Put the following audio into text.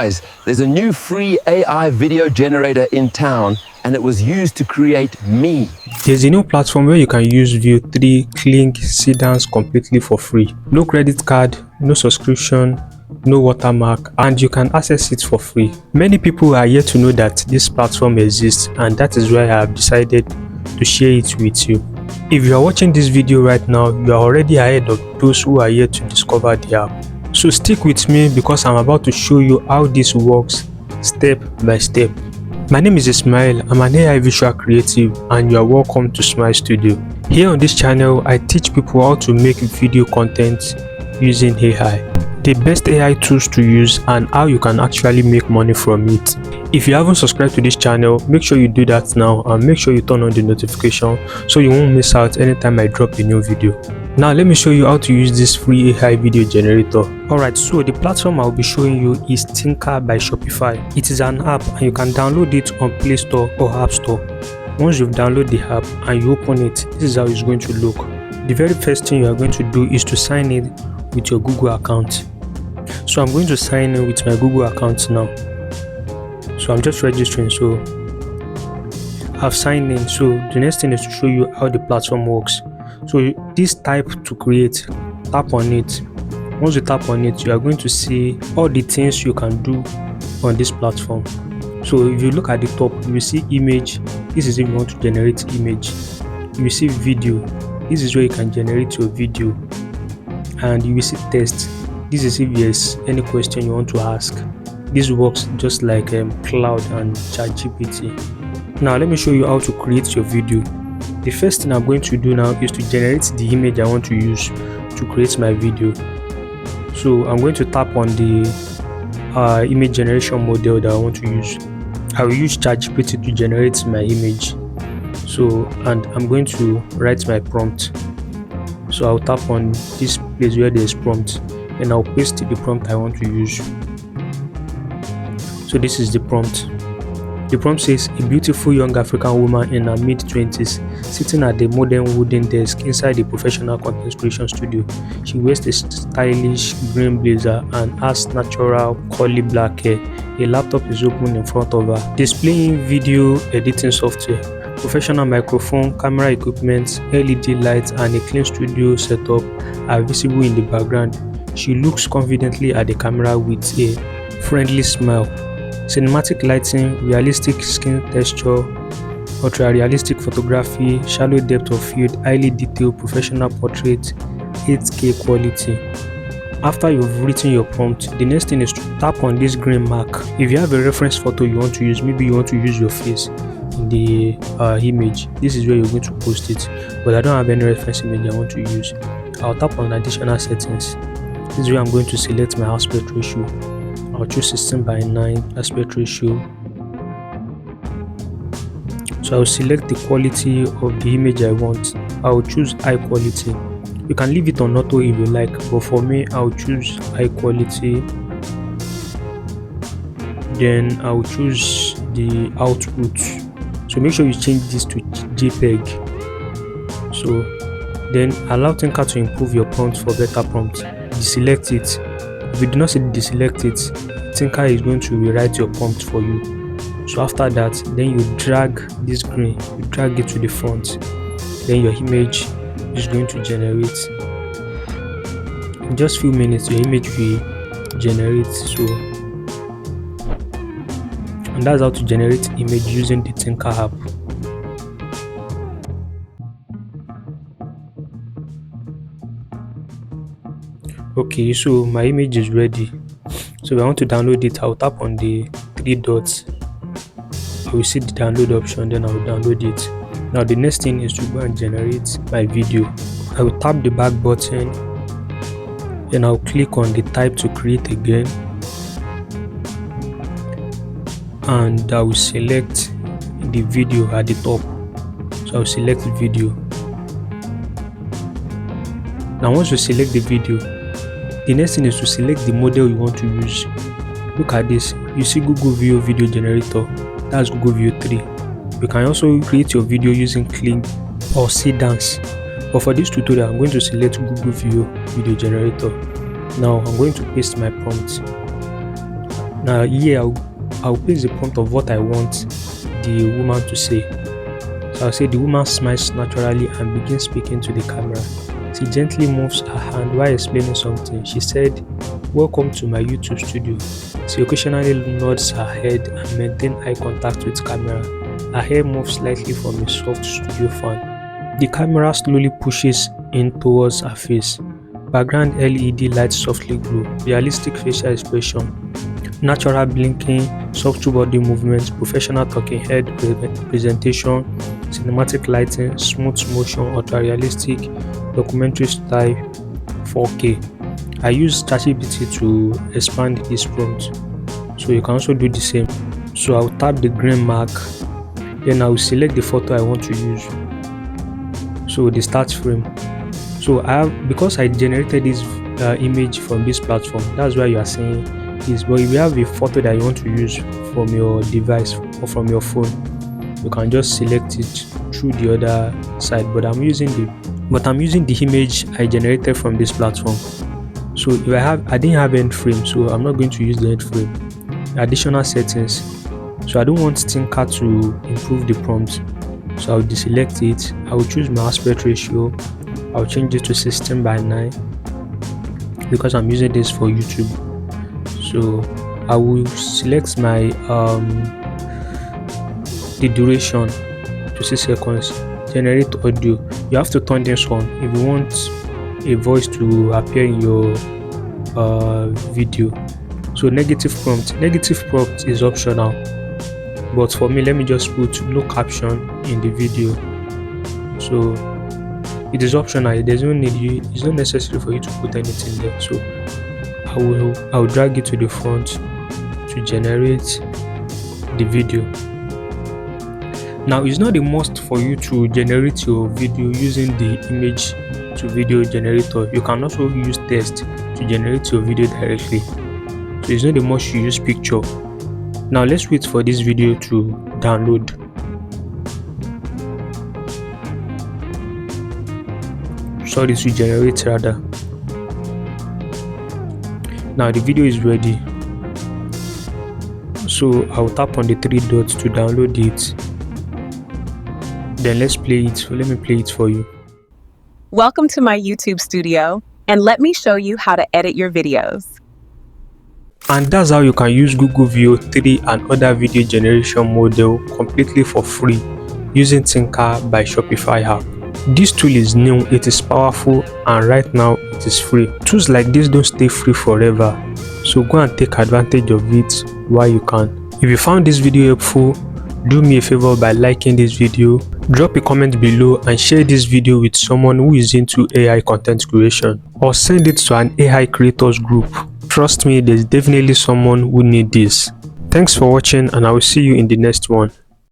Guys, there's a new free AI video generator in town, and it was used to create me. There's a new platform where you can use Veo 3 Kling Seedance completely for free. No credit card, no subscription, no watermark, and you can access it for free. Many people are yet to know that this platform exists, and that is why I have decided to share it with you. If you are watching this video right now, you are already ahead of those who are yet to discover the app. So stick with me because I'm about to show you how this works step by step. My name is Ismail. I'm an AI visual creative and you are welcome to Smile Studio. Here on this channel, I teach people how to make video content using AI, the best AI tools to use, and how you can actually make money from it. If you haven't subscribed to this channel, make sure you do that now and make sure you turn on the notification so you won't miss out anytime I drop a new video. Now let me show you how to use this free AI video generator. Alright, so the platform I'll be showing you is Thinker by Shopify. It is an app and you can download it on Play Store or App Store. Once you've downloaded the app and you open it, this is how it's going to look. The very first thing you are going to do is to sign in with your Google account. So I'm going to sign in with my Google account now. So I'm just registering, so I've signed in. So the next thing is to show you how the platform works. So this type to create, tap on it. Once you tap on it, you are going to see all the things you can do on this platform. So if you look at the top, you will see image. This is if you want to generate image. You will see video. This is where you can generate your video. And you will see text. This is if there's any question you want to ask. This works just like Cloud and ChatGPT. Now let me show you how to create your video. The first thing I'm going to do now is to generate the image I want to use to create my video. So I'm going to tap on the image generation model that I want to use. I will use ChatGPT to generate my image. So, and I'm going to write my prompt. So I'll tap on this place where there's prompt and I'll paste the prompt I want to use. So this is the prompt. The prompt says, a beautiful young African woman in her mid-20s sitting at the modern wooden desk inside a professional content creation studio. She wears a stylish green blazer and has natural curly black hair. A laptop is open in front of her, displaying video editing software, professional microphone, camera equipment, LED lights, and a clean studio setup are visible in the background. She looks confidently at the camera with a friendly smile. Cinematic lighting, realistic skin texture, ultra-realistic photography, shallow depth of field, highly detailed professional portrait, 8K quality. After you've written your prompt, the next thing is to tap on this green mark. If you have a reference photo you want to use, maybe you want to use your face in the image, this is where you're going to post it. But I don't have any reference image I want to use. I'll tap on additional settings. This is where I'm going to select my aspect ratio. I'll choose 16:9 aspect ratio. So I'll select the quality of the image I want. I'll choose high quality. You can leave it on auto if you like, but for me I'll choose high quality. Then I'll choose the output. So make sure you change this to JPEG. So then allow Thinker to improve your prompt for better prompt. Deselect it. If you do not deselect it, Thinker is going to rewrite your prompt for you. So after that, then you drag this green, you drag it to the front. Then your image is going to generate. In just few minutes, your image will generate. So, and that's how to generate image using the Thinker app. Okay, so my image is ready. So if I want to download it, I'll tap on the three dots. I will see the download option, then I will download it. Now the next thing is to go and generate my video. I will tap the back button, then I'll click on the type to create again, and I will select the video at the top. So I'll select the video. Now once you select the video, the next thing is to select the model you want to use. Look at this. You see Google Veo video generator. That's Google Veo 3. You can also create your video using Kling or Seedance. But for this tutorial, I'm going to select Google Veo video generator. Now I'm going to paste my prompt. Now here I'll place the prompt of what I want the woman to say. So I'll say the woman smiles naturally and begins speaking to the camera. She gently moves her hand while explaining something. She said, "Welcome to my YouTube studio." She occasionally nods her head and maintains eye contact with camera. Her hair moves slightly from a soft studio fan. The camera slowly pushes in towards her face. Background LED lights softly glow. Realistic facial expression. Natural blinking, subtle body movements, professional talking head presentation, cinematic lighting, smooth motion, ultra-realistic, documentary style, 4K. I use ChatGPT to expand this prompt, so you can also do the same. So I'll tap the green mark, then I'll select the photo I want to use. So the start frame. So because I generated this image from this platform, that's why you are seeing this. But if you have a photo that you want to use from your device or from your phone, you can just select it through the other side. But I'm using the image I generated from this platform. So if I didn't have end frame, so I'm not going to use the end frame. Additional settings. So I don't want Tinker to improve the prompt, so I'll deselect it. I will choose my aspect ratio. I'll change it to 16:9 because I'm using this for YouTube. So I will select my the duration to 6 seconds. Generate audio. You have to turn this on if you want a voice to appear in your video. So negative prompt is optional, but for me, let me just put no caption in the video. So it is optional. There's no need. It's not necessary for you to put anything there. So I will drag it to the front to generate the video. Now it's not a must for you to generate your video using the image to video generator. You can also use text to generate your video directly. So it's not a must you use picture. Now let's wait for this video to download. Sorry, to generate rather. Now the video is ready. So I'll tap on the 3 dots to download it. Then let's play it. So let me play it for you. Welcome to my YouTube studio, and let me show you how to edit your videos. And that's how you can use Google Veo 3 and other video generation model completely for free using Tinker by Shopify app. This tool is new, it is powerful, and right now it is free. Tools like this don't stay free forever, so go and take advantage of it while you can. If you found this video helpful, do me a favor by liking this video, drop a comment below and share this video with someone who is into AI content creation, or send it to an AI creators group. Trust me, there's definitely someone who needs this. Thanks for watching, and I will see you in the next one.